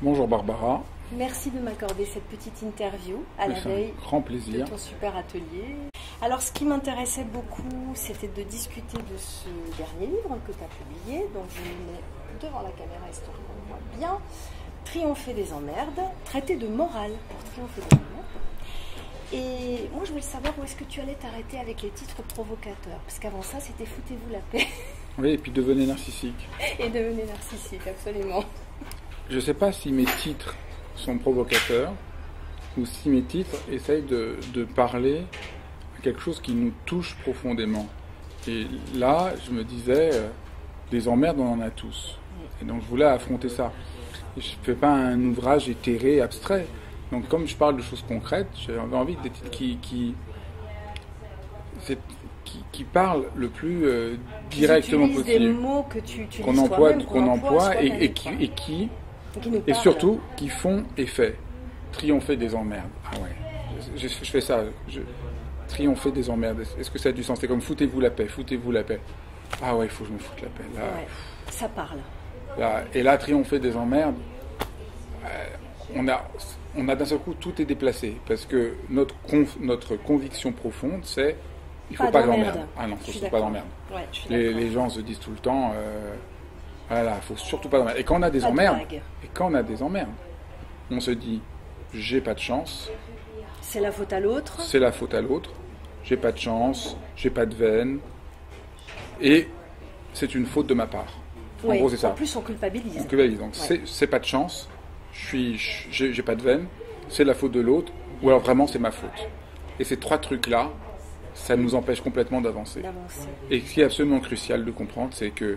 Bonjour Barbara. Merci de m'accorder cette petite interview à la veille grand plaisir de ton super atelier. Alors ce qui m'intéressait beaucoup, c'était de discuter de ce dernier livre que tu as publié, donc je me mets devant la caméra histoire qu'on voit bien. Triompher des emmerdes, traité de morale pour triompher des emmerdes. Et moi je voulais savoir où est-ce que tu allais t'arrêter avec les titres provocateurs, parce qu'avant ça c'était foutez-vous la paix. Oui, et puis devenez narcissique. Et devenez narcissique, absolument. Je ne sais pas si mes titres sont provocateurs ou si mes titres essayent de parler à quelque chose qui nous touche profondément. Et là, je me disais, des emmerdes, on en a tous. Et donc je voulais affronter ça. Et je ne fais pas un ouvrage éthéré, abstrait. Donc comme je parle de choses concrètes, j'avais envie des titres qui parlent le plus directement possible. Des mots que tu qu'on emploie et surtout qui font effet. Triompher des emmerdes. Ah ouais, je fais ça. Triompher des emmerdes. Est-ce que ça a du sens? C'est comme foutez-vous la paix, foutez-vous la paix. Ah ouais, il faut que je me foute la paix. Là, ouais, ça parle. Et là, triompher des emmerdes, on a d'un seul coup, tout est déplacé. Parce que notre conviction profonde, c'est il ne faut pas d'emmerde. Ah non, il ne faut pas d'emmerde. Ouais, les gens se disent tout le temps, voilà, il ne faut surtout pas d'emmerde. Et quand on a des emmerdes, on se dit, j'ai pas de chance. C'est la faute à l'autre. C'est la faute à l'autre. J'ai pas de chance, j'ai pas de veine. Et c'est une faute de ma part. Oui, en gros, c'est ça. En plus, on culpabilise. On culpabilise. Donc, c'est pas de chance, j'ai pas de veine, c'est la faute de l'autre, ou alors vraiment, c'est ma faute. Et ces trois trucs-là, ça nous empêche complètement d'avancer. Et ce qui est absolument crucial de comprendre, c'est que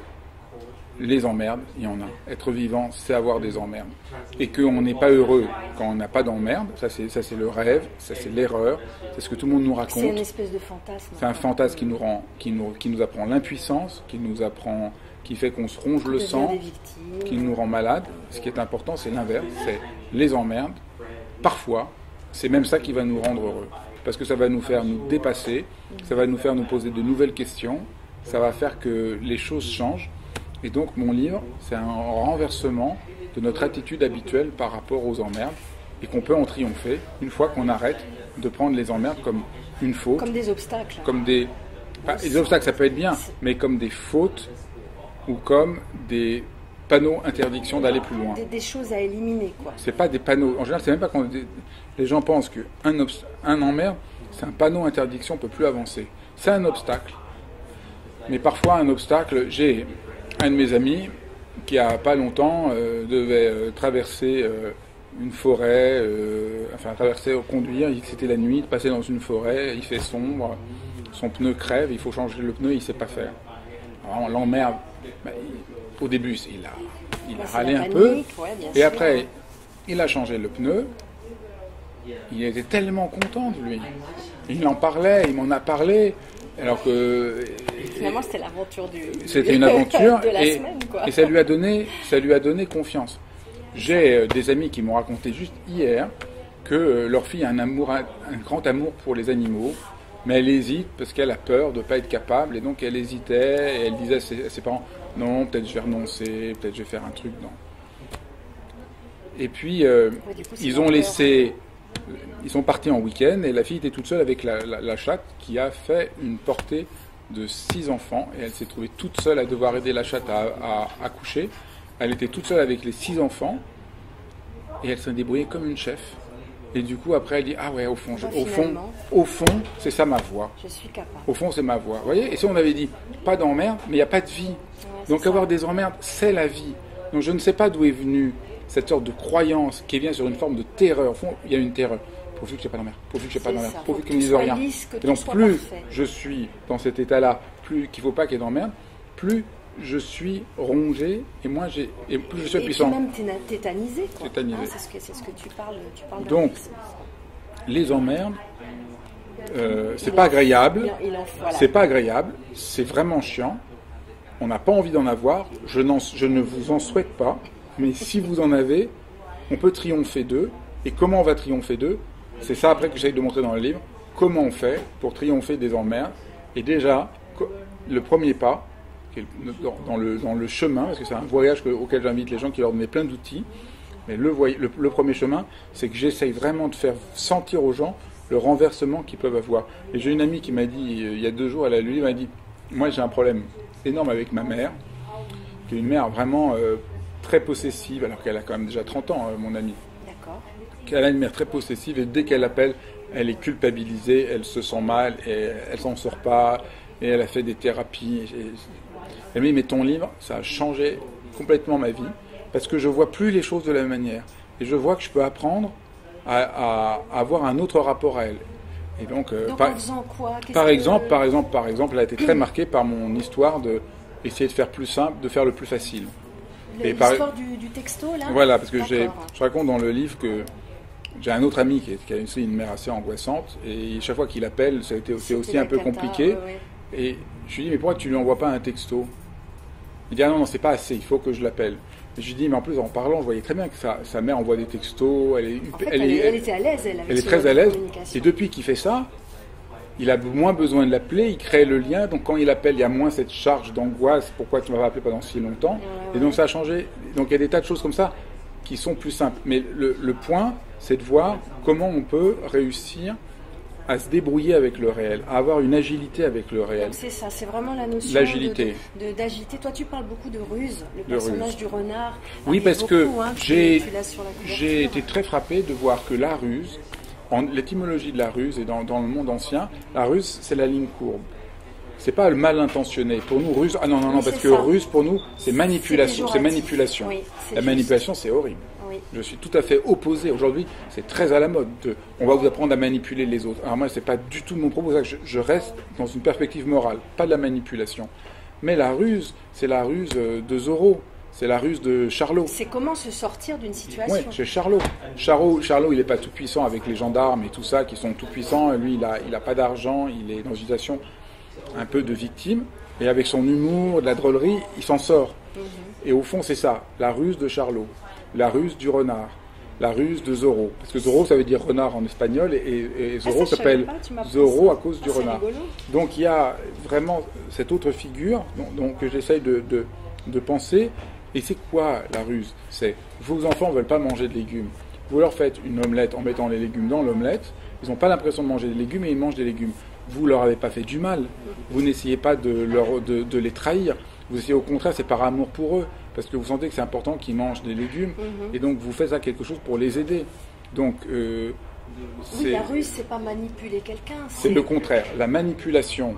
les emmerdes, il y en a. Être vivant, c'est avoir des emmerdes. Et qu'on n'est pas heureux quand on n'a pas d'emmerdes, ça c'est le rêve, ça c'est l'erreur, c'est ce que tout le monde nous raconte. C'est une espèce de fantasme. C'est un fantasme qui nous apprend l'impuissance, qui fait qu'on se ronge le sang, qui nous rend malade. Ce qui est important, c'est l'inverse, c'est les emmerdes. Parfois, c'est même ça qui va nous rendre heureux. Parce que ça va nous faire nous dépasser, ça va nous faire nous poser de nouvelles questions, ça va faire que les choses changent. Et donc mon livre, c'est un renversement de notre attitude habituelle par rapport aux emmerdes et qu'on peut en triompher une fois qu'on arrête de prendre les emmerdes comme une faute. Comme des obstacles. Les obstacles, ça peut être bien, mais comme des fautes ou comme des panneaux interdiction d'aller plus loin. Des choses à éliminer, quoi. C'est pas des panneaux. En général, c'est même pas quand les gens pensent qu'un emmerde, c'est un panneau interdiction, on peut plus avancer. C'est un obstacle. Mais parfois, un obstacle, j'ai un de mes amis qui, il n'y a pas longtemps, devait traverser une forêt, conduire, c'était la nuit, passer dans une forêt, il fait sombre, son pneu crève, il faut changer le pneu, il ne sait pas faire. Alors, on l'emmerde. Au début, il a râlé un peu, et après, il a changé le pneu. Il était tellement content de lui. Il en parlait, il m'en a parlé, alors que finalement c'était l'aventure c'était une aventure de la semaine, quoi. Et ça lui a donné confiance. J'ai des amis qui m'ont raconté juste hier que leur fille a un grand amour pour les animaux, mais elle hésite parce qu'elle a peur de ne pas être capable, et donc elle hésitait, et elle disait à ses parents, non, peut-être je vais renoncer, peut-être je vais faire un truc, non. Et puis ils sont partis en week-end, et la fille était toute seule avec la chatte qui a fait une portée de 6 enfants, et elle s'est trouvée toute seule à devoir aider la chatte à accoucher. Elle était toute seule avec les 6 enfants, et elle s'est débrouillée comme une chef. Et du coup, après, elle dit, ah ouais, au fond, c'est ça ma voie. Je suis capable. Au fond, c'est ma voie. Vous voyez? Et si on avait dit, pas d'emmerde, mais il n'y a pas de vie. Donc avoir des emmerdes, c'est la vie. Donc je ne sais pas d'où est venue cette sorte de croyance qui vient sur une forme de terreur. Au fond, il y a une terreur. Pourvu que je n'ai pas d'emmerde, pourvu que je n'ai pas d'emmerde, pourvu qu'ils ne me disent rien. Et donc plus je suis dans cet état-là, plus qu'il ne faut pas qu'il y ait d'emmerde, plus je suis rongé et plus je suis puissant. Et puis même tétanisé, quoi. Tétanisé. C'est ce que tu parles donc, les emmerdes, c'est pas agréable. C'est pas agréable, c'est vraiment chiant. On n'a pas envie d'en avoir. Je ne vous en souhaite pas. Mais si vous en avez, on peut triompher d'eux. Et comment on va triompher d'eux? C'est ça après que j'essaie de montrer dans le livre. Comment on fait pour triompher des emmerdes? Et déjà, le premier pas, dans le chemin, parce que c'est un voyage auquel j'invite les gens qui leur donnent plein d'outils, Mais le premier chemin, c'est que j'essaye vraiment de faire sentir aux gens le renversement qu'ils peuvent avoir. Et j'ai une amie qui m'a dit, il y a 2 jours, elle m'a dit, moi j'ai un problème énorme avec ma mère, qui est une mère vraiment très possessive, alors qu'elle a quand même déjà 30 ans, mon amie. D'accord. Elle a une mère très possessive, et dès qu'elle appelle, elle est culpabilisée, elle se sent mal, et elle s'en sort pas, et elle a fait des thérapies. Elle m'a dit, mais ton livre, ça a changé complètement ma vie, parce que je vois plus les choses de la même manière. Et je vois que je peux apprendre à avoir un autre rapport à elle. Et donc en faisant quoi? par exemple, elle a été très marquée par mon histoire de essayer de faire plus simple, de faire le plus facile. L'histoire du texto, là? Voilà, parce que je raconte dans le livre que j'ai un autre ami qui a aussi une mère assez angoissante, et chaque fois qu'il appelle, c'est aussi un peu compliqué. Ouais. Et je lui dis, mais pourquoi tu lui envoies pas un texto? Il dit, ah non, c'est pas assez, il faut que je l'appelle. Et je lui dis, mais en plus, en parlant, je voyais très bien que sa mère envoie des textos, elle était à l'aise, elle est très à l'aise. Et depuis qu'il fait ça, il a moins besoin de l'appeler, il crée le lien, donc quand il appelle, il y a moins cette charge d'angoisse, pourquoi tu m'as pas appelé pendant si longtemps. Ouais. Et donc ça a changé. Donc il y a des tas de choses comme ça qui sont plus simples. Mais le point, c'est de voir comment on peut réussir à se débrouiller avec le réel, à avoir une agilité avec le réel. Donc c'est ça, c'est vraiment la notion d'agilité. D'agilité. Toi, tu parles beaucoup de ruse, le personnage du renard. Oui, parce que j'ai été très frappé de voir que la ruse, l'étymologie de la ruse, et dans le monde ancien, la ruse, c'est la ligne courbe. C'est pas le mal intentionné. Pour nous, ruse, ah non, oui, parce que ruse, pour nous, c'est manipulation. C'est manipulation. Oui, la manipulation, c'est horrible. Oui. Je suis tout à fait opposé. Aujourd'hui, c'est très à la mode. On va vous apprendre à manipuler les autres. Alors moi, c'est pas du tout mon propos. Je reste dans une perspective morale, pas de la manipulation. Mais la ruse, c'est la ruse de Zorro. C'est la ruse de Charlot. C'est comment se sortir d'une situation. Oui, c'est Charlot. Charlot, il n'est pas tout puissant avec les gendarmes et tout ça, qui sont tout puissants. Lui, il a pas d'argent. Il est dans une situation un peu de victime. Et avec son humour, de la drôlerie, il s'en sort. Et au fond, c'est ça, la ruse de Charlot. La ruse du renard, la ruse de Zorro. Parce que Zorro, ça veut dire renard en espagnol, et Zorro s'appelle Zorro à cause du renard. Rigolo. Donc il y a vraiment cette autre figure que j'essaye de penser. Et c'est quoi la ruse? C'est, vos enfants ne veulent pas manger de légumes. Vous leur faites une omelette en mettant les légumes dans l'omelette. Ils n'ont pas l'impression de manger des légumes, et ils mangent des légumes. Vous ne leur avez pas fait du mal. Vous n'essayez pas de les trahir. Vous essayez au contraire, c'est par amour pour eux. Parce que vous sentez que c'est important qu'ils mangent des légumes, et donc vous faites ça quelque chose pour les aider. Donc, oui, la ruse, c'est pas manipuler quelqu'un. C'est le contraire. La manipulation,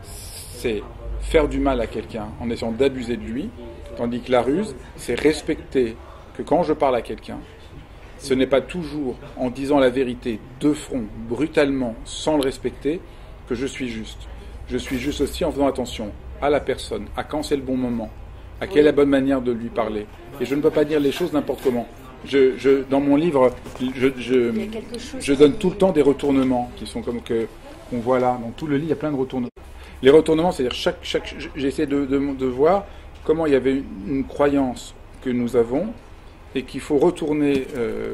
c'est faire du mal à quelqu'un en essayant d'abuser de lui, tandis que la ruse, c'est respecter que quand je parle à quelqu'un, ce n'est pas toujours en disant la vérité de front, brutalement, sans le respecter, que je suis juste. Je suis juste aussi en faisant attention à la personne, à quand c'est le bon moment, à quelle est la bonne manière de lui parler. Et je ne peux pas dire les choses n'importe comment. Dans mon livre, je donne tout le temps des retournements qui sont comme qu'on voit là. Dans tout le livre, il y a plein de retournements. Les retournements, c'est-à-dire j'essaie de voir comment il y avait une croyance que nous avons et qu'il faut retourner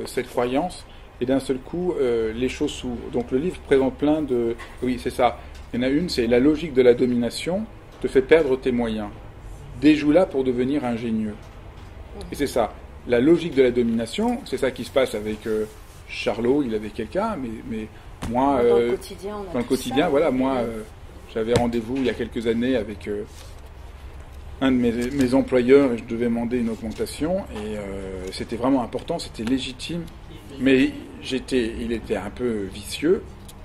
cette croyance, et d'un seul coup, les choses s'ouvrent. Donc le livre présente plein de... Oui, c'est ça. Il y en a une, c'est la logique de la domination te fait perdre tes moyens. Déjoue-la pour devenir ingénieux. Et c'est ça. La logique de la domination, c'est ça qui se passe avec Charlot, il avait quelqu'un, mais moi... dans le quotidien, voilà, moi, j'avais rendez-vous il y a quelques années avec un de mes employeurs, et je devais demander une augmentation, et c'était vraiment important, c'était légitime, mais il était un peu vicieux,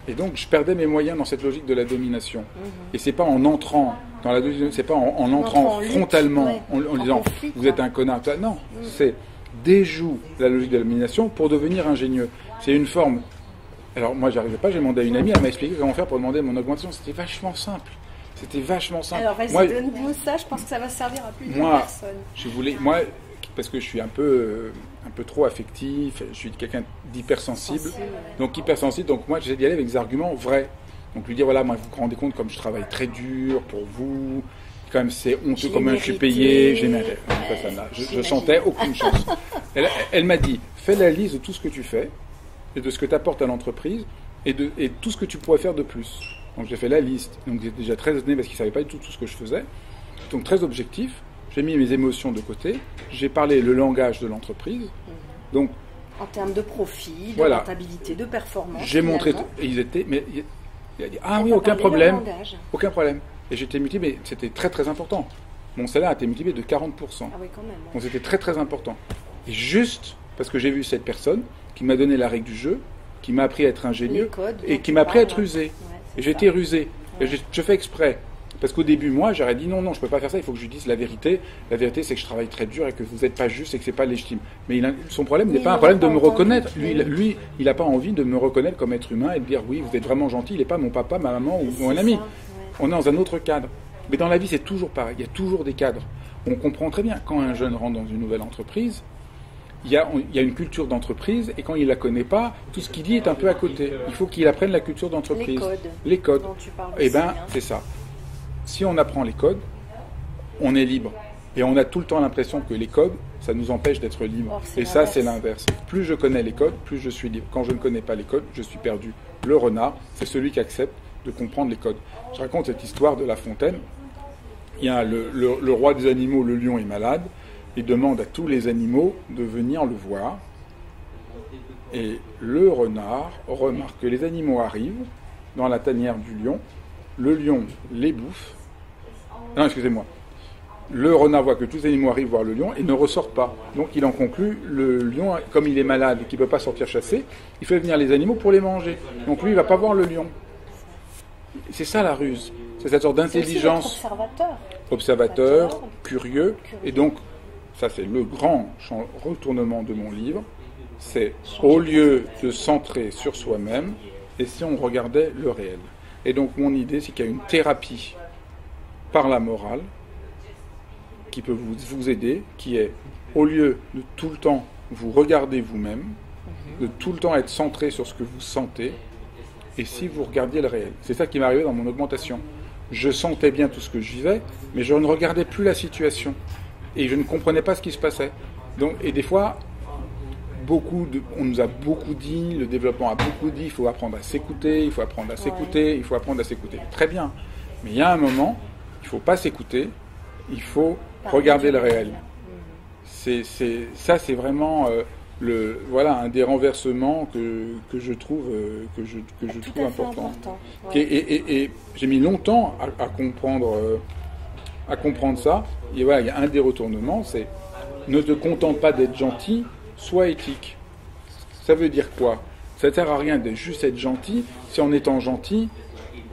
et donc je perdais mes moyens dans cette logique de la domination. Et c'est pas en entrant dans la domination, c'est pas en entrant frontalement, en disant vous êtes un connard, non, c'est déjoue la logique de la domination pour devenir ingénieux. C'est une forme. Alors moi j'arrivais pas, j'ai demandé à une amie, elle m'a expliqué comment faire pour demander mon augmentation, c'était vachement simple. Alors vas-y, donne-nous ça, je pense que ça va servir à plusieurs personnes. Moi, parce que je suis un peu trop affectif, je suis quelqu'un d'hypersensible. Donc hypersensible, donc moi j'essaie d'y aller avec des arguments vrais. Donc lui dire, voilà, moi vous vous rendez compte comme je travaille très dur pour vous, quand même c'est honteux comment je suis payé, je sentais aucune chance. Elle m'a dit, fais la liste de tout ce que tu fais, et de ce que tu apportes à l'entreprise, et tout ce que tu pourrais faire de plus. Donc j'ai fait la liste, donc j'étais déjà très étonné parce qu'il ne savait pas du tout ce que je faisais. Donc très objectif, j'ai mis mes émotions de côté, j'ai parlé le langage de l'entreprise, Donc, en termes de profit, de voilà. rentabilité, de performance. J'ai montré, et ils étaient, mais il a dit, ah oui, aucun problème, aucun problème. Et j'étais multiplié, mais c'était très très important. Mon salaire a été multiplié de 40%. Ah oui, quand même. Donc c'était très très important. Et juste parce que j'ai vu cette personne qui m'a donné la règle du jeu, qui m'a appris à être ingénieux et qui m'a appris à être rusé. Ouais, et j'ai été rusé. Ouais. Et je fais exprès. Parce qu'au début, moi, j'aurais dit non, je ne peux pas faire ça, il faut que je lui dise la vérité. La vérité, c'est que je travaille très dur et que vous n'êtes pas juste et que ce n'est pas légitime. Mais son problème n'est pas un problème de me reconnaître. Lui, il n'a pas envie de me reconnaître comme être humain et de dire oui, vous êtes vraiment gentil, il n'est pas mon papa, ma maman ou mon ami. Ouais. On est dans un autre cadre. Mais dans la vie, c'est toujours pareil, il y a toujours des cadres. On comprend très bien, quand un jeune rentre dans une nouvelle entreprise, il y a une culture d'entreprise, et quand il ne la connaît pas, tout ce qu'il dit est un peu à côté. Il faut qu'il apprenne la culture d'entreprise. Les codes. Dont tu parles Eh bien, aussi, c'est ça. Si on apprend les codes, on est libre. Et on a tout le temps l'impression que les codes, ça nous empêche d'être libre. Et ça, c'est l'inverse. Plus je connais les codes, plus je suis libre. Quand je ne connais pas les codes, je suis perdu. Le renard, c'est celui qui accepte de comprendre les codes. Je raconte cette histoire de La Fontaine. Il y a le roi des animaux, le lion, est malade. Il demande à tous les animaux de venir le voir. Et le renard remarque que les animaux arrivent dans la tanière du lion. Le lion les bouffe. Non, excusez-moi. Le renard voit que tous les animaux arrivent voir le lion et ne ressortent pas. Donc il en conclut, le lion, comme il est malade et qu'il ne peut pas sortir chasser, il fait venir les animaux pour les manger. Donc lui, il ne va pas voir le lion. C'est ça la ruse. C'est cette sorte d'intelligence. Observateur, curieux. Et donc, ça c'est le grand retournement de mon livre. C'est au lieu de centrer sur soi-même, et si on regardait le réel. Et donc mon idée, c'est qu'il y a une thérapie par la morale qui peut vous aider, qui est, au lieu de tout le temps vous regarder vous-même, de tout le temps être centré sur ce que vous sentez, et si vous regardiez le réel. C'est ça qui m'est arrivé dans mon augmentation. Je sentais bien tout ce que je vivais, mais je ne regardais plus la situation. Et je ne comprenais pas ce qui se passait. Donc, et des fois, on nous a beaucoup dit, le développement a beaucoup dit, il faut apprendre à s'écouter, il faut apprendre à s'écouter, il faut apprendre à s'écouter. Très bien. Mais il y a un moment, il ne faut pas s'écouter, il faut regarder le réel. Ça, c'est vraiment un des renversements que je trouve important. Ouais. Et j'ai mis longtemps à comprendre ça. Et voilà, il y a un des retournements, c'est ne te contente pas d'être gentil, sois éthique. Ça veut dire quoi? Ça ne sert à rien de juste être gentil si en étant gentil,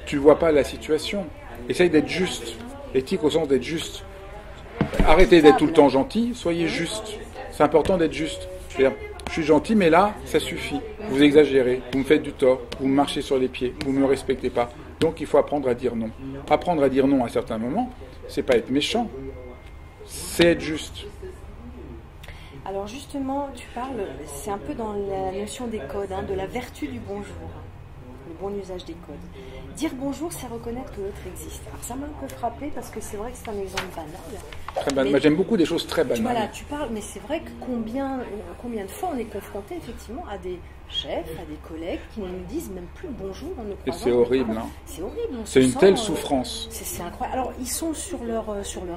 tu ne vois pas la situation. Essaye d'être juste. Éthique au sens d'être juste. Arrêtez d'être tout le temps gentil, soyez juste. C'est important d'être juste. C'est-à-dire, je suis gentil, mais là, ça suffit. Vous exagérez, vous me faites du tort, vous me marchez sur les pieds, vous ne me respectez pas. Donc il faut apprendre à dire non. Apprendre à dire non à certains moments, c'est pas être méchant, c'est être juste. Alors justement, tu parles, c'est un peu dans la notion des codes, de la vertu du bonjour, le bon usage des codes. Dire bonjour, c'est reconnaître que l'autre existe. Alors ça m'a un peu frappé parce que c'est vrai que c'est un exemple banal. Très banal. Moi j'aime beaucoup des choses très banales. Voilà, tu parles, mais c'est vrai que combien de fois on est confronté effectivement à des chefs, à des collègues qui ne nous disent même plus bonjour en nous croisant. Et c'est horrible. C'est horrible. C'est une telle souffrance. C'est incroyable. Alors ils sont sur leur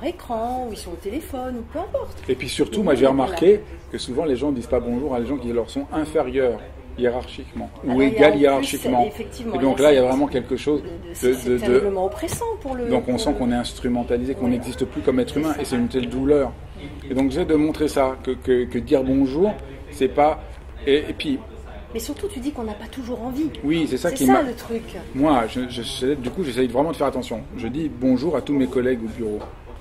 écran, ou ils sont au téléphone, ou peu importe. Et puis surtout, moi j'ai remarqué que souvent les gens ne disent pas bonjour à les gens qui leur sont inférieurs hiérarchiquement, ou égal hiérarchiquement. Et donc là, il y a vraiment quelque chose c'est terriblement oppressant pour le... Donc on sent qu'on est instrumentalisé, qu'on n'existe plus comme être humain, et c'est une telle douleur. Et donc j'essaie de montrer ça, que dire bonjour, c'est pas... Et puis... Mais surtout, tu dis qu'on n'a pas toujours envie. Oui, c'est ça qui m'a... C'est ça le truc. Moi, du coup, j'essaie vraiment de faire attention. Je dis bonjour à tous mes collègues au bureau.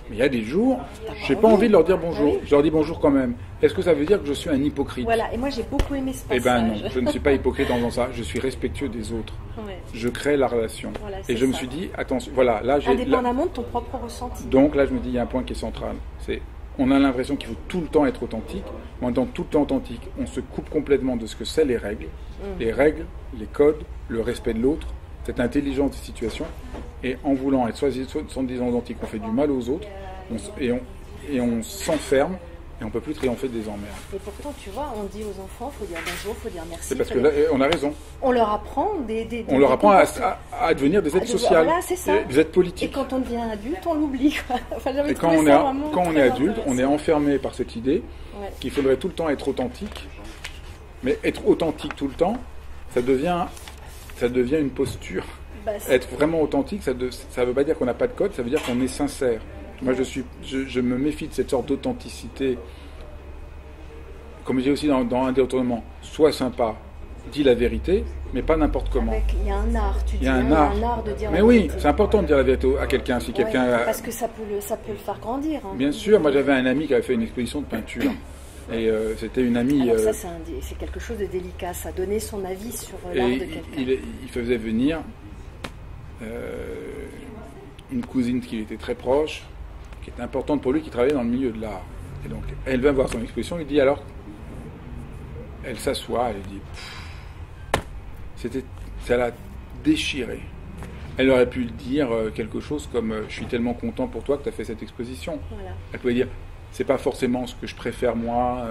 Mais il y a des jours, j'ai pas envie de leur dire bonjour. Oui. Je leur dis bonjour quand même. Est-ce que ça veut dire que je suis un hypocrite? Voilà, et moi j'ai beaucoup aimé ce passage. Eh ben non, je ne suis pas hypocrite en faisant ça. Je suis respectueux des autres. Ouais. Je crée la relation. Voilà, et je me suis dit, attention, voilà, là j'ai... Indépendamment de ton propre ressenti. Donc là, je me dis, il y a un point qui est central. C'est, on a l'impression qu'il faut tout le temps être authentique. Mais en étant tout le temps authentique, on se coupe complètement de ce que c'est les règles. Les règles, les codes, le respect de l'autre, cette intelligence des situations. Et en voulant être soi-disant authentique, on fait du mal aux autres. On s'enferme et on ne peut plus triompher des emmerdes. Et pourtant, tu vois, on dit aux enfants, il faut dire bonjour, il faut dire merci. C'est parce que là, on a raison. On leur apprend on leur apprend à devenir des êtres sociaux, voilà, c'est ça. Des êtres politiques. Et quand on devient adulte, on l'oublie. Enfin, et quand on est adulte, on est enfermé par cette idée qu'il faudrait tout le temps être authentique Mais être authentique tout le temps, ça devient une posture. Être vraiment authentique, ça ne veut pas dire qu'on n'a pas de code, ça veut dire qu'on est sincère. Moi, je me méfie de cette sorte d'authenticité. Comme je dis aussi dans un des retournements, sois sympa, dis la vérité, mais pas n'importe comment. Il y a un art, tu dis. Il y a un art de dire la vérité. Mais oui, c'est important de dire la vérité à quelqu'un. Si quelqu'un parce que ça peut le faire grandir. Hein. Bien sûr, moi j'avais un ami qui avait fait une exposition de peinture. Et c'était une amie... Alors ça, c'est quelque chose de délicat, ça, donner son avis sur l'art de quelqu'un. Il faisait venir une cousine qui était très proche, qui était importante pour lui, qui travaillait dans le milieu de l'art. Et donc, elle vient voir son exposition, il dit alors... Elle s'assoit, elle dit... Ça l'a déchiré. Elle aurait pu dire quelque chose comme « Je suis tellement content pour toi que tu as fait cette exposition. Voilà. » Elle pouvait dire « C'est pas forcément ce que je préfère moi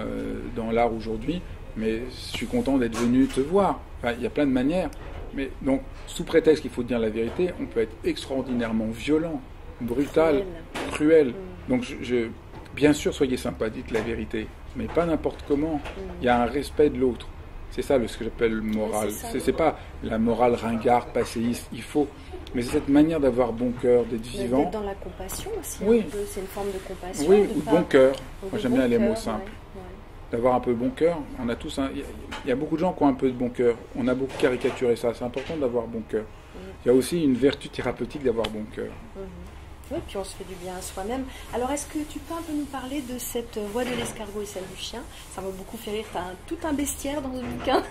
dans l'art aujourd'hui, mais je suis content d'être venu te voir. » Enfin, il y a plein de manières. Mais donc, sous prétexte qu'il faut dire la vérité, on peut être extraordinairement violent, brutal, cruel. Donc, bien sûr, soyez sympa, dites la vérité, mais pas n'importe comment. Il y a un respect de l'autre. C'est ça ce que j'appelle morale. C'est pas la morale ringarde, passéiste. Il faut... Mais c'est cette manière d'avoir bon cœur, d'être vivant. D'être dans la compassion aussi. Oui. C'est une forme de compassion. Oui, ou de bon cœur. Moi, j'aime bien les mots simples. Ouais. D'avoir un peu bon cœur. On a tous il y a beaucoup de gens qui ont un peu de bon cœur. On a beaucoup caricaturé ça. C'est important d'avoir bon cœur. Il y a aussi une vertu thérapeutique d'avoir bon cœur. Oui, puis on se fait du bien à soi-même. Alors, est-ce que tu peux un peu nous parler de cette voix de l'escargot et celle du chien? Ça m'a beaucoup fait rire. Tu as tout un bestiaire dans ce bouquin.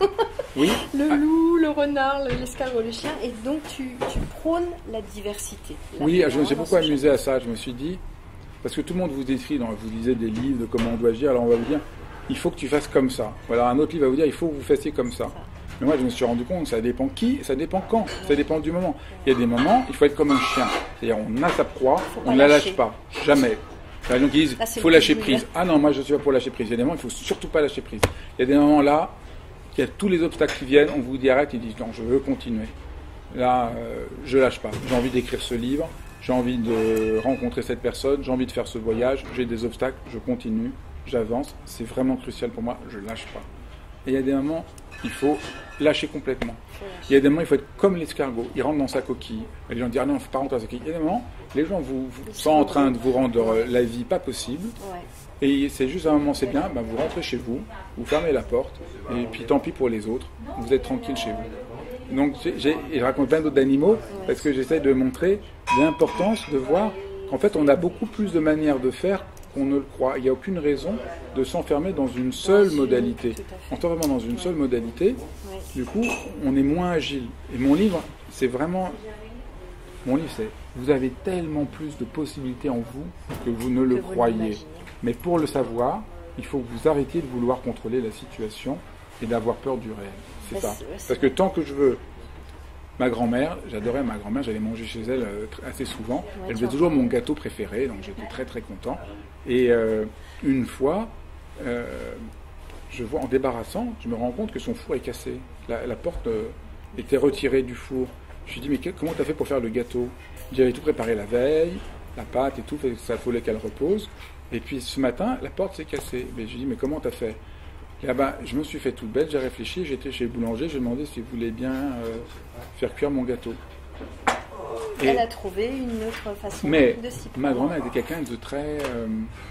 Oui. Le loup, le renard, l'escargot, le chien. Et donc, tu prônes la diversité. Oui, je me suis beaucoup amusé à ça. Je me suis dit, parce que tout le monde vous décrit, vous lisez des livres de comment on doit agir, alors on va vous dire, il faut que tu fasses comme ça. Voilà, un autre livre va vous dire, il faut que vous fassiez comme ça. Mais moi, je me suis rendu compte, ça dépend qui, ça dépend quand, ça dépend du moment. Il y a des moments, il faut être comme un chien. C'est-à-dire, on a sa proie, on ne la lâche pas, jamais. Donc, ils disent, il faut lâcher prise. Ah non, moi, je ne suis pas pour lâcher prise. Il y a des moments, il ne faut surtout pas lâcher prise. Il y a des moments là, il y a tous les obstacles qui viennent, on vous dit arrête, ils disent non, je veux continuer. Là, je ne lâche pas. J'ai envie d'écrire ce livre, j'ai envie de rencontrer cette personne, j'ai envie de faire ce voyage, j'ai des obstacles, je continue, j'avance. C'est vraiment crucial pour moi, je ne lâche pas. Et il y a des moments, il faut lâcher complètement. Il y a des moments, il faut être comme l'escargot. Il rentre dans sa coquille. Et les gens disent, ah non, il ne faut pas rentrer dans sa coquille. Il y a des moments, les gens sont en train de vous rendre la vie pas possible. Et c'est juste un moment, c'est bien, vous rentrez chez vous, vous fermez la porte, et puis tant pis pour les autres, vous êtes tranquille chez vous. Donc, je raconte plein d'autres animaux, parce que j'essaie de montrer l'importance de voir qu'en fait, on a beaucoup plus de manières de faire qu'on ne le croit. Il n'y a aucune raison de s'enfermer dans une seule modalité. On est vraiment dans une seule modalité, du coup, on est moins agile. Et mon livre, c'est vraiment... Mon livre, c'est... Vous avez tellement plus de possibilités en vous que vous ne le croyez. Mais pour le savoir, il faut que vous arrêtiez de vouloir contrôler la situation et d'avoir peur du réel. C'est ça. Parce que tant que je veux... Ma grand-mère, j'adorais ma grand-mère, j'allais manger chez elle assez souvent. Elle faisait toujours mon gâteau préféré, donc j'étais très très content. Et une fois, je vois en débarrassant, je me rends compte que son four est cassé. La porte était retirée du four. Je lui dis, mais comment tu as fait pour faire le gâteau? J'avais tout préparé la veille, la pâte et tout, ça fallait qu'elle repose. Et puis ce matin, la porte s'est cassée. Mais je lui dis, mais comment tu as fait? Et je me suis fait toute bête, j'ai réfléchi, j'étais chez le boulanger, j'ai demandé s'il voulait bien faire cuire mon gâteau. Et elle a trouvé une autre façon de s'y prendre. Ma grand-mère était quelqu'un de très...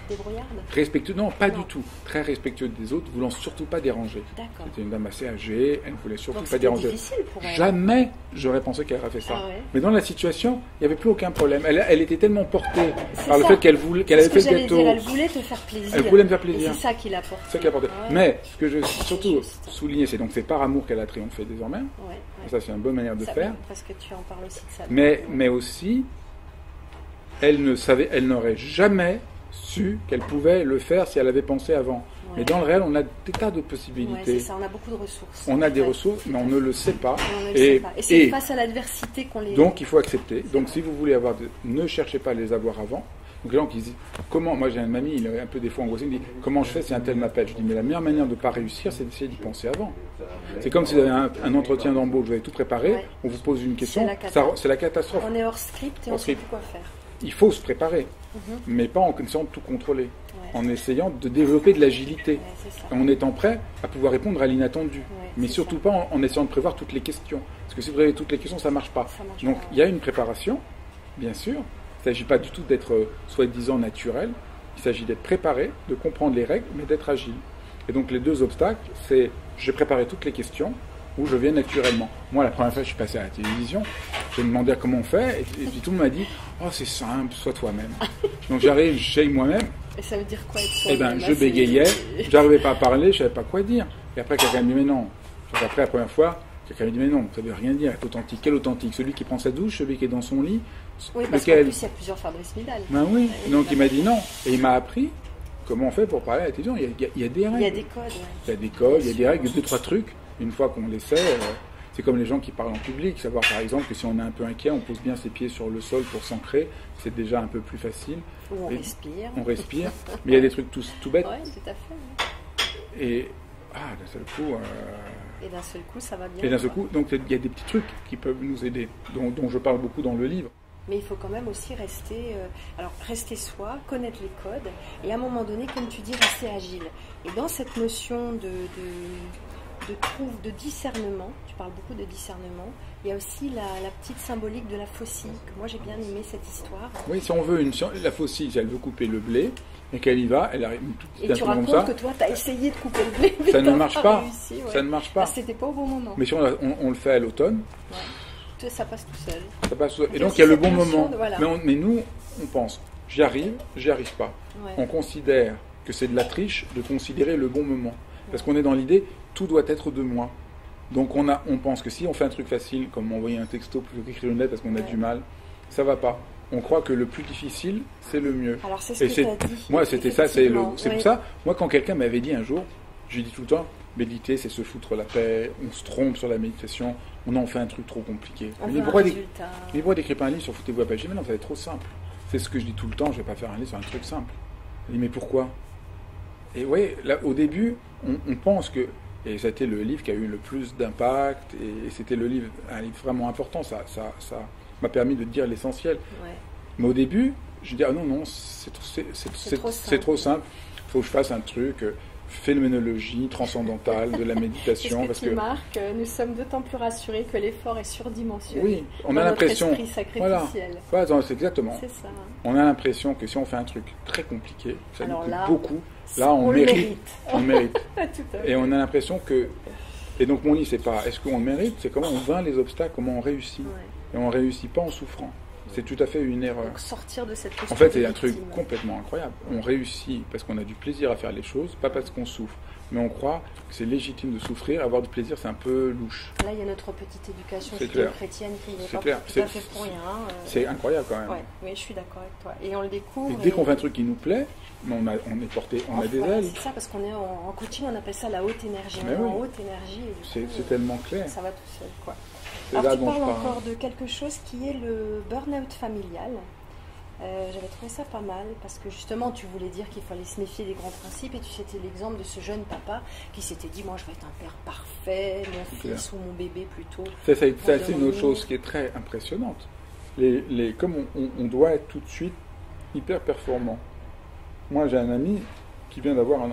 débrouillarde? Respectueux, non, pas du tout. Très respectueux des autres, voulant surtout pas déranger. D'accord. C'était une dame assez âgée, elle ne voulait surtout pas déranger. Difficile pour elle. Jamais j'aurais pensé qu'elle aurait fait ça. Ah ouais. Mais dans la situation, il n'y avait plus aucun problème. Elle était tellement portée par le fait qu'elle avait fait le gâteau. Elle voulait te faire plaisir. Elle voulait me faire plaisir. Et c'est ça qui l'a porté. C'est ça qui l'a porté. Ouais. Mais ce que je veux surtout souligner, c'est donc c'est par amour qu'elle a triomphé désormais. Ouais. Et ça, c'est une bonne manière de faire. Parce que tu en parles aussi de ça. Mais aussi, elle n'aurait jamais su qu'elle pouvait le faire si elle avait pensé avant. Ouais. Mais dans le réel, on a des tas de possibilités. Ouais, c'est ça, on a beaucoup de ressources. On a des ressources, mais on ne le sait pas. Et c'est face à l'adversité qu'on les... Donc, il faut accepter. Donc, si vous voulez ne cherchez pas à les avoir avant. Donc, les gens qui disent, moi j'ai un ami, il est un peu des fois angoissé, il me dit, comment je fais si un tel m'appelle? Je dis, mais la meilleure manière de ne pas réussir, c'est d'essayer d'y penser avant. C'est comme si vous avez un entretien d'embauche, vous avez tout préparé, on vous pose une question, c'est la catastrophe. On est hors script et on ne sait plus quoi faire. il faut se préparer, mais pas en essayant de tout contrôler, en essayant de développer de l'agilité, en étant prêt à pouvoir répondre à l'inattendu, mais surtout pas en essayant de prévoir toutes les questions. Parce que si vous prévoyez toutes les questions, ça ne marche pas. Donc il y a une préparation, bien sûr. Il ne s'agit pas du tout d'être soi-disant naturel. Il s'agit d'être préparé, de comprendre les règles, mais d'être agile. Et donc les deux obstacles, c'est j'ai préparé toutes les questions ou je viens naturellement. Moi, la première fois que je suis passé à la télévision, j'ai demandé comment on fait, et tout le monde m'a dit « Oh, c'est simple, sois toi-même. » Donc j'arrive, j'essaye moi-même. Et ça veut dire quoi être Eh bien, je bégayais, j'arrivais pas à parler, je savais pas quoi dire. Et après, quelqu'un me dit « Mais non. » Après, la première fois, quelqu'un me dit « Mais non, ça veut rien dire, être authentique. Quel authentique? Celui qui prend sa douche, celui qui est dans son lit? » Oui, parce qu'en plus, il y a plusieurs Fabrice Midal. Ben oui, donc il m'a dit non. Et il m'a appris comment on fait pour parler à la télévision. Il y a des règles. Il y a des codes. Il y a des codes, il y a des règles, 2-3 trucs. Une fois qu'on les sait, c'est comme les gens qui parlent en public. Savoir par exemple que si on est un peu inquiet, on pose bien ses pieds sur le sol pour s'ancrer. C'est déjà un peu plus facile. Ou on respire. On respire. Mais il y a des trucs tout bêtes. Oui, tout à fait. Et d'un seul coup... Et d'un seul coup, ça va bien. Et d'un seul coup, donc il y a des petits trucs qui peuvent nous aider, dont je parle beaucoup dans le livre. Mais il faut quand même aussi rester soi, connaître les codes, et à un moment donné, comme tu dis, rester agile. Et dans cette notion de discernement, tu parles beaucoup de discernement, il y a aussi la petite symbolique de la faucille, que moi j'ai bien aimé cette histoire. Oui, si on veut la faucille, si elle veut couper le blé, et qu'elle y va, elle arrive tout et tu racontes que toi, tu as essayé de couper le blé, mais ça ne marche pas. Réussi, ouais. Ça ne marche pas. Parce que c'était pas au bon moment. Mais si on le fait à l'automne, ça passe tout seul. Ça passe tout seul. Et donc il y a le bon moment. Voilà. Mais nous, on pense, j'y arrive pas. Ouais. On considère que c'est de la triche de considérer le bon moment. Parce qu'on est dans l'idée, tout doit être de moi. Donc on pense que si on fait un truc facile, comme envoyer un texto plutôt qu'écrire une lettre parce qu'on a du mal, ça va pas. On croit que le plus difficile, c'est le mieux. Alors c'est ce que tu as dit. Moi, c'était ça, c'est pour ça. Moi, quand quelqu'un m'avait dit un jour, je lui dis tout le temps, méditer, c'est se foutre la paix, on se trompe sur la méditation, on en fait un truc trop compliqué. Mais pourquoi d'écrire pas un livre sur foutez-vous à paix? Mais non, ça va être trop simple. C'est ce que je dis tout le temps, je vais pas faire un livre sur un truc simple. Je dis, mais pourquoi? Et oui, là, au début, on pense que, et c'était le livre qui a eu le plus d'impact, et c'était un livre vraiment important, ça m'a permis de dire l'essentiel. Ouais. Mais au début, je dis, ah non, c'est trop simple. Il faut que je fasse un truc, phénoménologie transcendantale de la méditation. Parce que Marc, nous sommes d'autant plus rassurés que l'effort est surdimensionné. Oui, on a l'impression. Notre esprit sacrificiel. Voilà, c'est exactement. C'est ça. On a l'impression que si on fait un truc très compliqué, ça nous coûte beaucoup. Là, on mérite. On mérite. Tout à fait. Et on a l'impression que. Et donc mon livre, c'est pas est-ce qu'on le mérite, c'est comment on vainc les obstacles, comment on réussit. Ouais. Et on réussit pas en souffrant. C'est tout à fait une erreur. Donc sortir de cette posture. En fait, c'est un truc complètement incroyable. On réussit parce qu'on a du plaisir à faire les choses, pas parce qu'on souffre. Mais on croit que c'est légitime de souffrir, avoir du plaisir, c'est un peu louche. Là, il y a notre petite éducation chrétienne qui n'est pas tout à fait pour rien. C'est incroyable quand même. Ouais, oui, je suis d'accord avec toi. Et on le découvre. Et dès qu'on fait un truc qui nous plaît, on est porté, on a des ailes. C'est ça, parce qu'on est en coaching, on appelle ça la haute énergie. On est en haute énergie. C'est tellement clair. Ça va tout seul, quoi. Alors tu parles encore de quelque chose qui est le burn-out familial. J'avais trouvé ça pas mal parce que justement tu voulais dire qu'il fallait se méfier des grands principes et tu citais l'exemple de ce jeune papa qui s'était dit moi je vais être un père parfait, mon fils ou mon bébé plutôt. C'est une autre chose qui est très impressionnante. Comme on doit être tout de suite hyper performant. Moi j'ai un ami qui vient d'avoir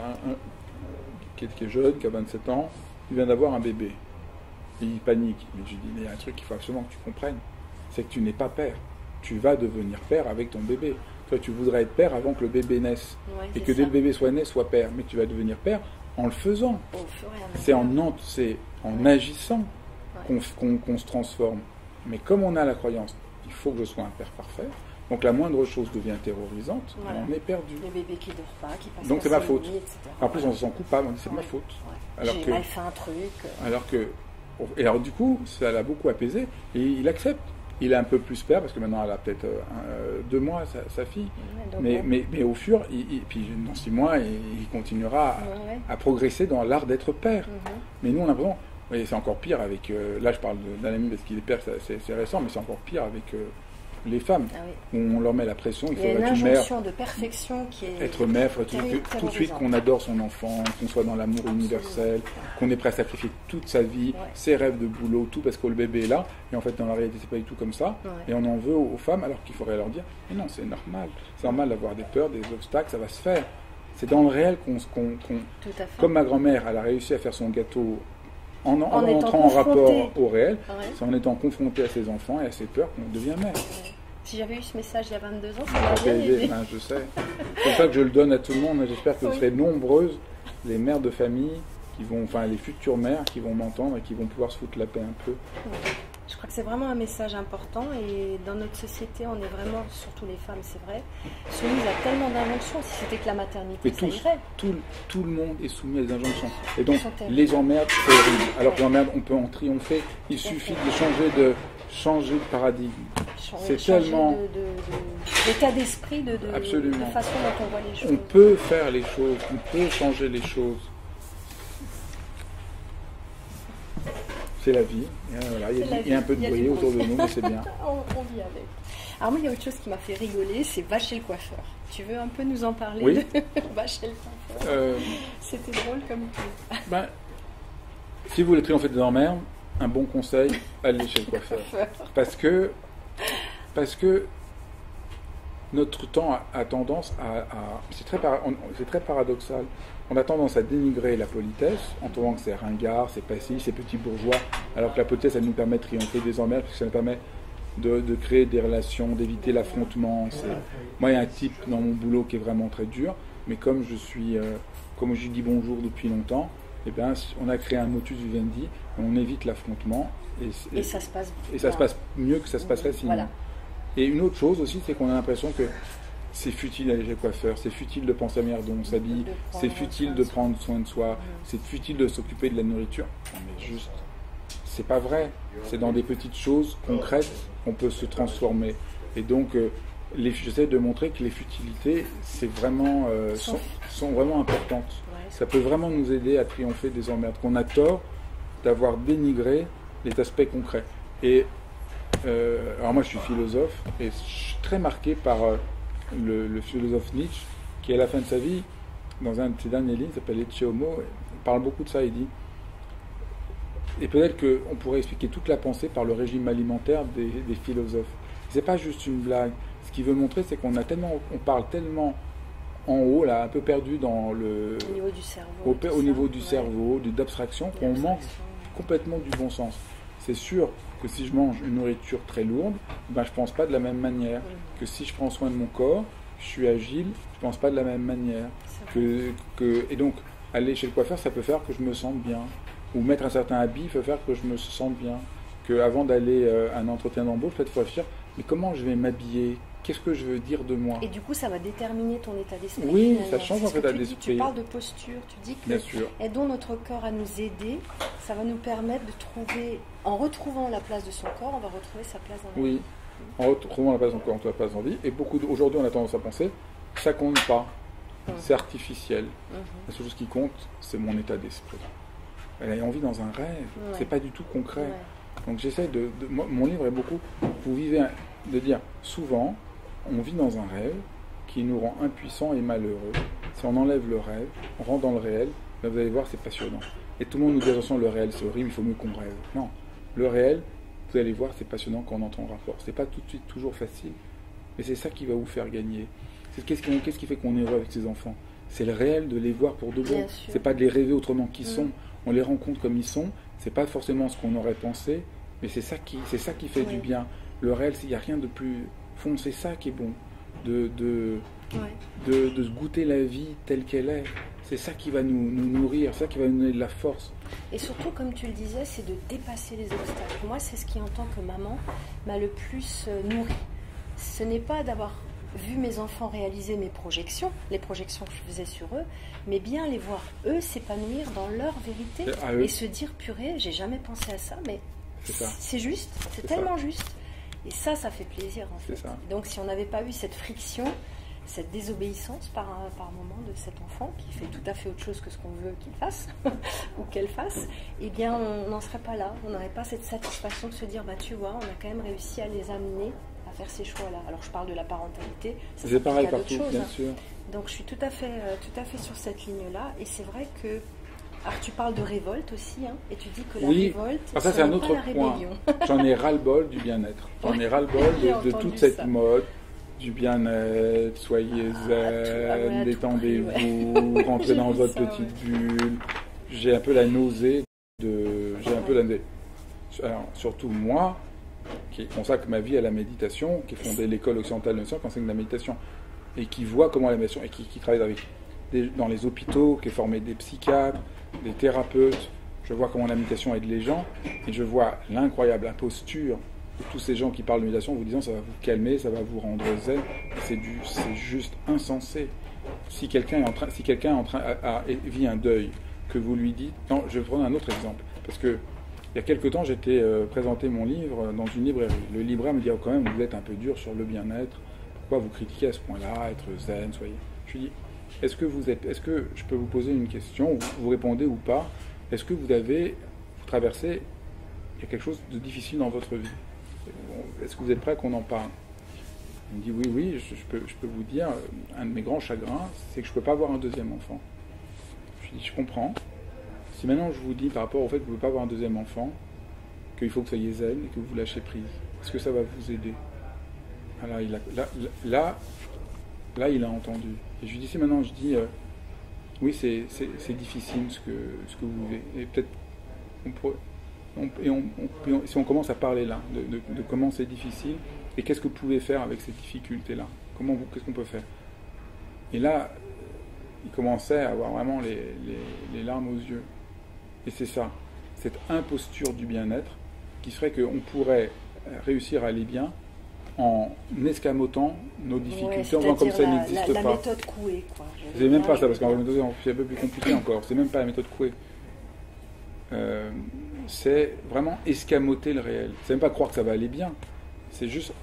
qui est jeune, qui a 27 ans, il vient d'avoir un bébé. Et il panique. Mais je lui dis, mais il y a un truc qu'il faut absolument que tu comprennes, c'est que tu n'es pas père. Tu vas devenir père avec ton bébé. Toi, tu voudrais être père avant que le bébé naisse. Ouais, et que dès le bébé soit né, soit père. Mais tu vas devenir père en le faisant. C'est en agissant qu'on se transforme. Mais comme on a la croyance, il faut que je sois un père parfait, donc la moindre chose devient terrorisante, et on est perdu. Le bébé qui ne dort pas, qui passe donc c'est ma faute. Nuit, en plus, on se sent coupable, on dit c'est ma faute. Ouais. J'ai mal fait un truc. Et alors du coup, ça l'a beaucoup apaisé, et il accepte. Il est un peu plus père, parce que maintenant elle a peut-être 2 mois, sa fille. Ouais, mais au fur, puis dans 6 mois, il continuera à progresser dans l'art d'être père. Mais nous, on a l'impression, et c'est encore pire avec... là, je parle d'un ami parce qu'il est père, c'est récent, mais c'est encore pire avec les femmes. Ah oui. On leur met la pression, il y a faudrait une être mère. injonction de perfection qui est... Être mère, il faudrait tout de suite qu'on adore son enfant, qu'on soit dans l'amour universel, qu'on est prêt à sacrifier toute sa vie, ses rêves de boulot, tout parce que le bébé est là. Et en fait, dans la réalité, c'est pas du tout comme ça. Et on en veut aux femmes, alors qu'il faudrait leur dire, mais non, c'est normal. C'est normal d'avoir des peurs, des obstacles, ça va se faire. C'est dans le réel qu'on... Comme ma grand-mère, elle a réussi à faire son gâteau en entrant en rapport au réel, c'est en étant confrontée à ses enfants et à ses peurs qu'on devient mère. Si j'avais eu ce message il y a 22 ans, ça m'aurait bien aidé. Je sais. C'est pour ça que je le donne à tout le monde. J'espère que vous serez nombreuses, les mères de famille, les futures mères qui vont m'entendre et qui vont pouvoir se foutre la paix un peu. Je crois que c'est vraiment un message important et dans notre société, on est vraiment, surtout les femmes, c'est vrai, soumises à tellement d'injonctions. Si c'était que la maternité, ça irait. Tout le monde est soumis à des injonctions. Et donc, les emmerdes, c'est horrible. Alors que l'emmerde, on peut en triompher. Il suffit de changer de paradigme. C'est tellement... l'état d'esprit, de façon dont on voit les choses. On peut faire les choses, on peut changer les choses. C'est la vie. Il y a un peu de bruit autour de nous, mais c'est bien. on vit avec. Alors moi, il y a autre chose qui m'a fait rigoler, c'est va chez le coiffeur. Tu veux un peu nous en parler? Oui. Va chez le coiffeur. C'était drôle comme tout. Si vous voulez triompher des emmerdes, un bon conseil, allez chez le coiffeur. Parce que notre temps a tendance à c'est très paradoxal. On a tendance à dénigrer la politesse en trouvant que c'est ringard, c'est passif, c'est petit bourgeois, alors que la politesse, elle nous permet de triompher des emmerdes, parce que ça nous permet de créer des relations, d'éviter l'affrontement. Moi, il y a un type dans mon boulot qui est vraiment très dur, mais comme je dis bonjour depuis longtemps, on a créé un motus vivendi, on évite l'affrontement. Et ça se passe bien. Et ça se passe mieux que ça se passerait sinon. Voilà. Et une autre chose aussi, c'est qu'on a l'impression que c'est futile d'aller chez le coiffeur, c'est futile de penser à la manière dont on s'habille, c'est futile de prendre soin de soi, c'est futile de s'occuper de la nourriture. Non, mais juste, c'est pas vrai. C'est dans des petites choses concrètes qu'on peut se transformer. Et donc, j'essaie de montrer que les futilités, c'est vraiment, sont vraiment importantes. Ça peut vraiment nous aider à triompher des emmerdes. Qu'on a tort d'avoir dénigré les aspects concrets. Et alors moi, je suis philosophe et je suis très marqué par le philosophe Nietzsche, qui à la fin de sa vie, dans un de ses derniers livres, s'appelle Ecce Homo, il parle beaucoup de ça. Il dit, et peut-être qu'on pourrait expliquer toute la pensée par le régime alimentaire des philosophes. C'est pas juste une blague. Ce qu'il veut montrer, c'est qu'on parle tellement en haut, là, un peu perdu dans le... Au niveau du cerveau. Au niveau du cerveau, d'abstraction, qu'on manque complètement du bon sens. C'est sûr que si je mange une nourriture très lourde, je ne pense pas de la même manière. Que si je prends soin de mon corps, je suis agile, je ne pense pas de la même manière. Et donc, aller chez le coiffeur, ça peut faire que je me sente bien. Ou mettre un certain habit peut faire que je me sente bien. Qu'avant d'aller à un entretien d'embauche, peut-être réfléchir, mais comment je vais m'habiller? Qu'est-ce que je veux dire de moi? Et du coup, ça va déterminer ton état d'esprit. Oui, ça change ton état d'esprit. Tu parles de posture, tu dis que aidons notre corps à nous aider, ça va nous permettre de trouver, en retrouvant la place de son corps, on va retrouver sa place dans la vie. Oui, en retrouvant la place de son corps, on trouve la place dans la vie. Et aujourd'hui, on a tendance à penser, ça compte pas, c'est artificiel. La seule chose qui compte, c'est mon état d'esprit. On vit dans un rêve, c'est pas du tout concret. Donc j'essaie mon livre est beaucoup, vous vivez, de dire souvent, on vit dans un rêve qui nous rend impuissants et malheureux. Si on enlève le rêve, on rentre dans le réel, vous allez voir, c'est passionnant. Et tout le monde nous dit, attention, le réel c'est horrible, il faut mieux qu'on rêve. Non, le réel, vous allez voir, c'est passionnant quand on entre en rapport. C'est pas tout de suite toujours facile, mais c'est ça qui va vous faire gagner. Qu'est-ce qui fait qu'on est heureux avec ses enfants? C'est le réel, de les voir pour de bon. C'est pas de les rêver autrement qu'ils sont. On les rencontre comme ils sont. C'est pas forcément ce qu'on aurait pensé, mais c'est ça qui fait du bien. Le réel, il n'y a rien de plus fond, c'est ça qui est bon, de se goûter la vie telle qu'elle est. C'est ça qui va nous nourrir, ça qui va nous donner de la force. Et surtout, comme tu le disais, c'est de dépasser les obstacles. Moi, c'est ce qui, en tant que maman, m'a le plus nourrie. Ce n'est pas d'avoir vu mes enfants réaliser mes projections, les projections que je faisais sur eux, mais bien les voir, eux, s'épanouir dans leur vérité et se dire, purée, j'ai jamais pensé à ça, mais c'est juste, c'est tellement juste. Et ça fait plaisir en fait. Donc si on n'avait pas eu cette friction, cette désobéissance par moment de cet enfant qui fait tout à fait autre chose que ce qu'on veut qu'il fasse ou qu'elle fasse, eh bien on n'en serait pas là. On n'aurait pas cette satisfaction de se dire, bah tu vois, on a quand même réussi à les amener à faire ces choix-là. Alors je parle de la parentalité, ça C'est pareil s'applique à partout, d'autres choses, bien sûr. Donc je suis tout à fait sur cette ligne-là. Et c'est vrai que, alors tu parles de révolte aussi, hein, et tu dis que la révolte, ça c'est un autre point. J'en ai ras-le-bol du bien-être. J'en ai ras-le-bol de toute cette mode du bien-être, soyez zen, détendez-vous, rentrez dans votre petite bulle. J'ai un peu la nausée Alors, surtout moi, qui consacre ma vie à la méditation, qui ai fondé l'école occidentale de méditation, qui enseigne la méditation, et qui voit comment la méditation, et qui travaille dans les hôpitaux, qui est formé des psychiatres, des thérapeutes. Je vois comment la méditation aide les gens, et je vois l'incroyable imposture de tous ces gens qui parlent de méditation en vous disant ça va vous calmer, ça va vous rendre zen. C'est juste insensé. Si quelqu'un vit un deuil, que vous lui dites... Non, je vais prendre un autre exemple, parce que il y a quelque temps, j'étais présenté mon livre dans une librairie. Le libraire me dit quand même, vous êtes un peu dur sur le bien-être. Pourquoi vous critiquez à ce point-là, être zen, soyez. Je lui dis, est-ce que je peux vous poser une question, vous répondez ou pas. Est-ce que vous traversez, il y a quelque chose de difficile dans votre vie. Est-ce que vous êtes prêt qu'on en parle? Il me dit oui, je peux vous dire, un de mes grands chagrins, c'est que je ne peux pas avoir un deuxième enfant. Je lui dis, je comprends. Si maintenant je vous dis par rapport au fait que vous ne pouvez pas avoir un deuxième enfant, qu'il faut que vous soyez zen et que vous lâchez prise, est-ce que ça va vous aider? Alors, là, il a entendu. Et je lui dis, si maintenant je dis, oui, c'est difficile ce que vous vivez. Et peut-être, si on commence à parler là, de comment c'est difficile, et qu'est-ce que vous pouvez faire avec ces difficultés-là? Qu'est-ce qu'on peut faire? Et là, il commençait à avoir vraiment les larmes aux yeux. Et c'est ça, cette imposture du bien-être qui ferait qu'on pourrait réussir à aller bien en escamotant nos difficultés, en faisant comme ça n'existe pas. La méthode Coué, quoi. C'est même pas ça, parce qu'en méthode, c'est un peu plus compliqué encore. C'est même pas la méthode Coué. C'est vraiment escamoter le réel. C'est même pas croire que ça va aller bien. C'est juste,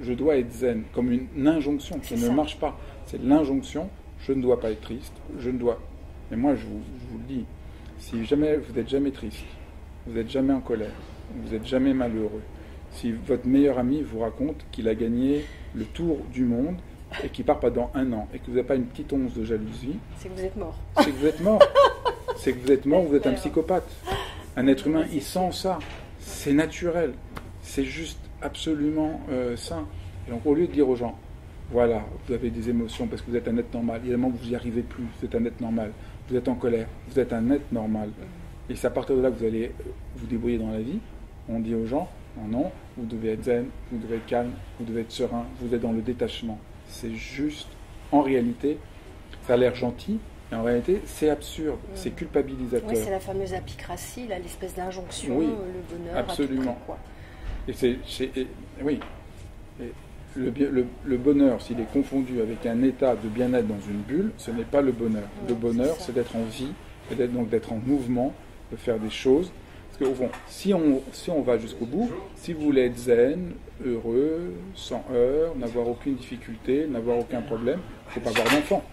je dois être zen, comme une injonction. Ça ne marche pas. C'est l'injonction. Je ne dois pas être triste. Je ne dois. Mais moi, je vous le dis. Si jamais vous n'êtes jamais triste, vous n'êtes jamais en colère, vous n'êtes jamais malheureux, si votre meilleur ami vous raconte qu'il a gagné le tour du monde et qu'il part pas dans 1 an et que vous n'avez pas une petite once de jalousie, c'est que vous êtes mort. C'est que vous êtes mort. C'est que vous êtes mort, vous êtes un psychopathe. Un être humain, il sent ça. C'est naturel. C'est juste absolument sain. Et donc au lieu de dire aux gens, voilà, vous avez des émotions parce que vous êtes un être normal, évidemment vous n'y arrivez plus, vous êtes un être normal. Vous êtes en colère, vous êtes un être normal. Et c'est à partir de là que vous allez vous débrouiller dans la vie. On dit aux gens, non, vous devez être zen, vous devez être calme, vous devez être serein, vous êtes dans le détachement. C'est juste, en réalité, ça a l'air gentil, mais en réalité, c'est absurde, c'est culpabilisateur. Oui, c'est la fameuse apicratie, là, l'espèce d'injonction, oui, le bonheur. Absolument. À tout prix, quoi. Oui. Et le bonheur, s'il est confondu avec un état de bien-être dans une bulle, ce n'est pas le bonheur. Le bonheur, c'est d'être en vie, et d'être en mouvement, de faire des choses. Parce qu'au fond, si on va jusqu'au bout, si vous voulez être zen, heureux, sans heurts, n'avoir aucune difficulté, n'avoir aucun problème, il ne faut pas avoir d'enfant.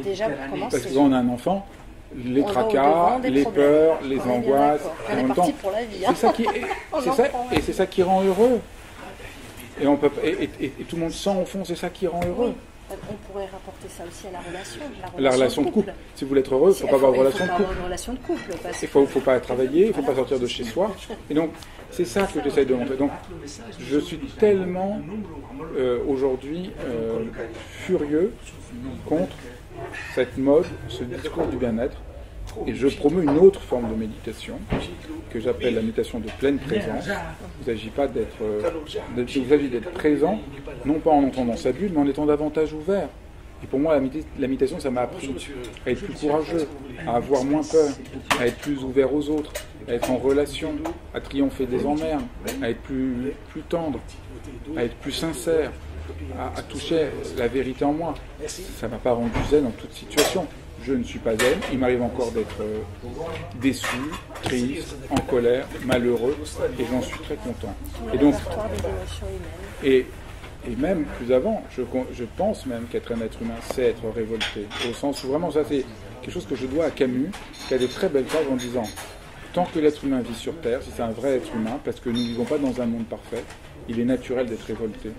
Déjà, pour commencer. Parce que quand on a un enfant, les tracas, les peurs, les angoisses, on est parti pour la vie. C'est ça qui rend heureux. Et tout le monde sent au fond, c'est ça qui rend heureux. Oui. On pourrait rapporter ça aussi à la relation. La relation de couple. Si vous voulez être heureux, il ne faut pas avoir de relation de couple. Il ne faut pas travailler, il ne faut pas sortir de chez soi. Et donc, c'est ça que j'essaie de montrer. Donc, je suis tellement aujourd'hui furieux contre cette mode, ce discours du bien-être. Et je promeux une autre forme de méditation que j'appelle la méditation de pleine présence. Il ne s'agit pas d'être présent, non pas en entrant dans sa bulle, mais en étant davantage ouvert. Et pour moi, la méditation, ça m'a appris à être plus courageux, à avoir moins peur, à être plus ouvert aux autres, à être en relation, à triompher des emmerdes, à être plus tendre, à être plus sincère, à toucher la vérité en moi. Ça ne m'a pas rendu zen en toute situation. Je ne suis pas zen, il m'arrive encore d'être déçu, triste, en colère, malheureux, et j'en suis très content. Et donc, et même plus avant, je pense même qu'être un être humain, c'est être révolté, au sens où vraiment ça c'est quelque chose que je dois à Camus, qui a de très belles phrases en disant tant que l'être humain vit sur Terre, si c'est un vrai être humain, parce que nous ne vivons pas dans un monde parfait, il est naturel d'être révolté.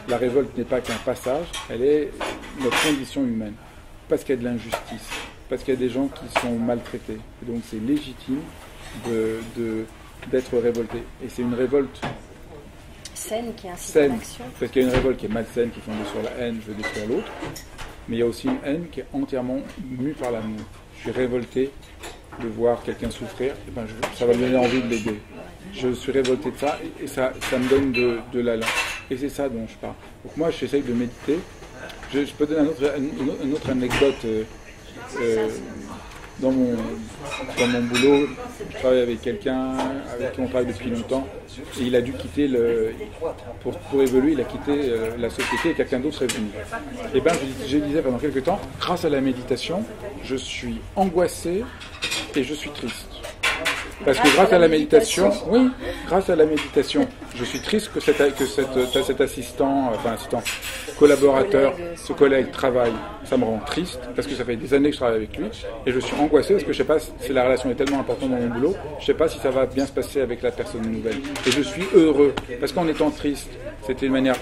La révolte n'est pas qu'un passage, elle est notre condition humaine. Parce qu'il y a de l'injustice, parce qu'il y a des gens qui sont maltraités. Et donc c'est légitime d'être révolté. Et c'est une révolte saine qui incite à l'action. Parce qu'il y a une révolte qui est malsaine, qui est fondée sur la haine, je veux détruire l'autre. Mais il y a aussi une haine qui est entièrement mue par l'amour. Je suis révolté de voir quelqu'un souffrir, et ben ça va me donner envie de l'aider. Je suis révolté de ça, et ça me donne de l'allant. Et c'est ça dont je parle. Donc moi, j'essaye de méditer. Je peux donner une autre anecdote. Dans mon boulot, je travaille avec quelqu'un avec qui on travaille depuis longtemps, et il a dû quitter pour évoluer, il a quitté la société et quelqu'un d'autre est venu. Et bien je disais pendant quelques temps, grâce à la méditation, je suis angoissé et je suis triste. Parce que grâce à la méditation, oui, grâce à la méditation, je suis triste que cet assistant, collaborateur, ce collègue travaille. Ça me rend triste parce que ça fait des années que je travaille avec lui et je suis angoissé parce que je sais pas si la relation est tellement importante dans mon boulot, je sais pas si ça va bien se passer avec la personne nouvelle. Et je suis heureux parce qu'en étant triste, c'était une manière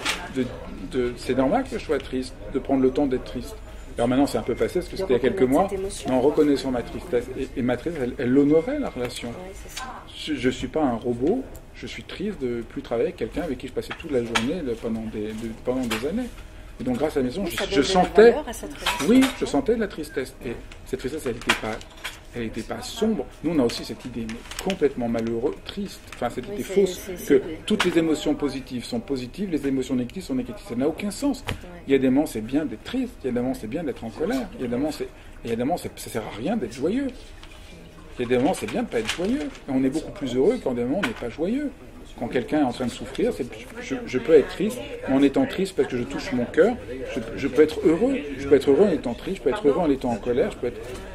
c'est normal que je sois triste, de prendre le temps d'être triste. Alors maintenant c'est un peu passé parce que c'était il y a quelques mois, mais en reconnaissant ma tristesse, et ma tristesse, elle honorait la relation. Ouais, je ne suis pas un robot, je suis triste de ne plus travailler avec quelqu'un avec qui je passais toute la journée pendant des années. Et donc grâce à la maison, je sentais, je sentais de la tristesse. Et cette tristesse, elle n'était pas sombre. Nous, on a aussi cette idée complètement malheureuse, triste, cette idée fausse, que toutes les émotions positives sont positives, les émotions négatives sont négatives. Ça n'a aucun sens. Ouais. Il y a des moments, c'est bien d'être triste, il y a des moments, c'est bien d'être en colère, il y a des moments, ça ne sert à rien d'être joyeux. Il y a des moments, c'est bien de ne pas être joyeux. Et on est beaucoup plus heureux quand des moments, on n'est pas joyeux. Quand quelqu'un est en train de souffrir, je peux être triste, mais en étant triste parce que je touche mon cœur, je peux être heureux. Je peux être heureux en étant triste, je peux être heureux en étant en colère.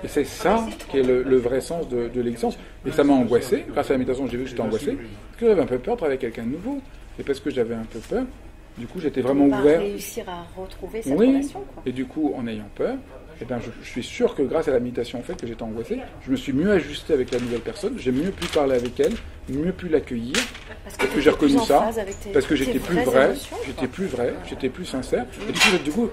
Et c'est ça qui est le vrai sens de l'existence. Et ça m'a angoissé. Grâce à la méditation, j'ai vu que j'étais angoissé, parce que j'avais un peu peur de travailler avec quelqu'un de nouveau. Et parce que j'avais un peu peur, du coup, j'étais vraiment ouvert. Réussir à retrouver cette relation, quoi. Et du coup, en ayant peur, je suis sûr que grâce à la méditation, en fait, que j'étais angoissé, je me suis mieux ajusté avec la nouvelle personne, j'ai mieux pu parler avec elle, mieux pu l'accueillir, parce que j'ai reconnu ça, parce que j'étais plus vrai, j'étais plus sincère, et du coup,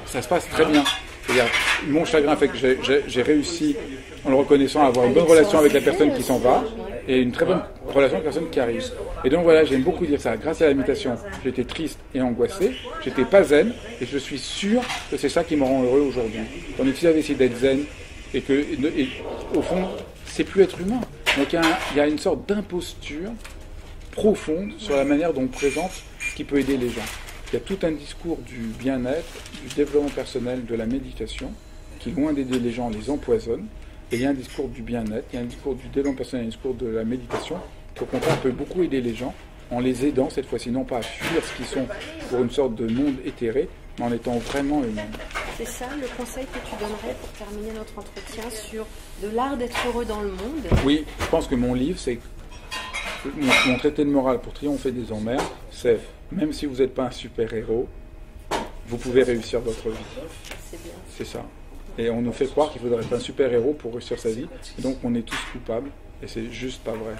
ça se passe très bien. C'est-à-dire, mon chagrin fait que j'ai réussi, en le reconnaissant, à avoir une bonne relation avec la personne qui s'en va, et une très bonne relation avec la personne qui arrive. Et donc voilà, j'aime beaucoup dire ça. Grâce à la méditation, j'étais triste et angoissé, j'étais pas zen, et je suis sûr que c'est ça qui me rend heureux aujourd'hui. Tandis que si j'avais essayé d'être zen, et au fond, c'est plus être humain. Donc il y a une sorte d'imposture profonde sur la manière dont on présente ce qui peut aider les gens. Il y a tout un discours du bien-être, du développement personnel, de la méditation, qui, loin d'aider les gens, les empoisonne. Et il y a un discours du bien-être, il y a un discours du développement personnel, un discours de la méditation, qui au contraire peut beaucoup aider les gens, en les aidant cette fois-ci, non pas à fuir ce qu'ils sont pour une sorte de monde éthéré, mais en étant vraiment eux-mêmes. C'est ça le conseil que tu donnerais pour terminer notre entretien sur de l'art d'être heureux dans le monde? Oui, je pense que mon livre, c'est mon traité de morale pour triompher des emmerdes, c'est même si vous n'êtes pas un super-héros, vous pouvez réussir votre vie. C'est bien. C'est ça. Et on nous fait croire qu'il faudrait être un super-héros pour réussir sa vie, et donc on est tous coupables, et c'est juste pas vrai.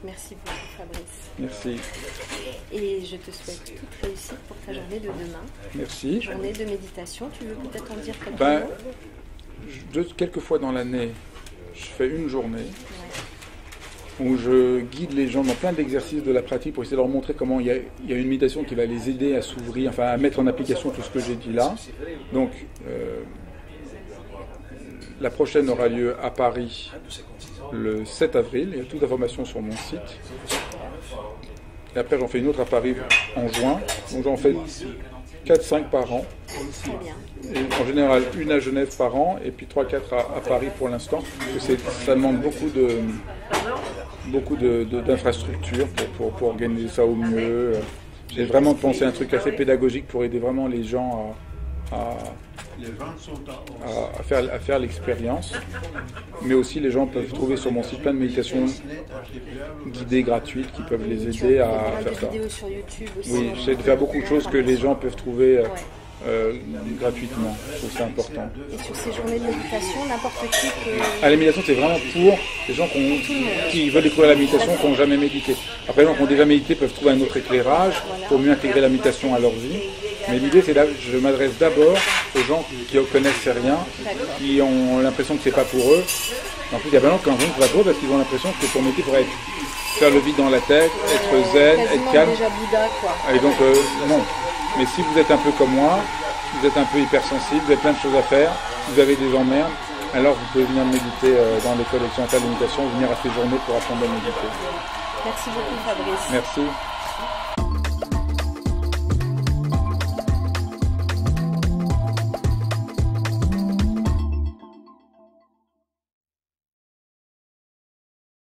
Merci beaucoup, Fabrice. Merci. Et je te souhaite toute réussite pour ta journée de demain. Merci. Journée de méditation, tu veux peut-être en dire quelques mots? Quelques fois dans l'année, je fais une journée où je guide les gens dans plein d'exercices de la pratique pour essayer de leur montrer comment il y a une méditation qui va les aider à s'ouvrir, à mettre en application tout ce que j'ai dit là. Donc, la prochaine aura lieu à Paris le 7 avril. Il y a toute l'information sur mon site. Et après, j'en fais une autre à Paris en juin. Donc, j'en fais 4-5 par an. Très bien. Et en général, une à Genève par an, et puis 3-4 à Paris pour l'instant. Ça demande beaucoup d'infrastructures pour organiser ça au mieux. J'ai vraiment pensé à un truc assez pédagogique pour aider vraiment les gens à faire l'expérience. Mais aussi, les gens peuvent trouver sur mon site plein de méditations guidées gratuites qui peuvent les aider à faire ça. Des vidéos sur YouTube aussi. Oui, j'essaie de faire beaucoup de choses que les gens peuvent trouver gratuitement. Je trouve ça important. Et sur ces journées de méditation, n'importe qui peut... La méditation, c'est vraiment pour les gens qui veulent découvrir la méditation, qui n'ont jamais médité. Après, les gens qui ont déjà médité peuvent trouver un autre éclairage pour mieux intégrer la méditation à leur vie. Mais l'idée, c'est là, je m'adresse d'abord aux gens qui ne connaissent rien, qui ont l'impression que c'est pas pour eux. En plus, il y a plein de gens qui ne pas pour eux parce qu'ils ont l'impression que pour méditer, il faudrait faire le vide dans la tête, être zen, être calme. Déjà Bouddha, quoi. Et donc, non. Mais si vous êtes un peu comme moi, vous êtes un peu hypersensible, vous avez plein de choses à faire, vous avez des emmerdes, alors vous pouvez venir méditer dans l'école occidentale de méditation, venir à ces journées pour apprendre à méditer. Merci beaucoup, Fabrice. Merci.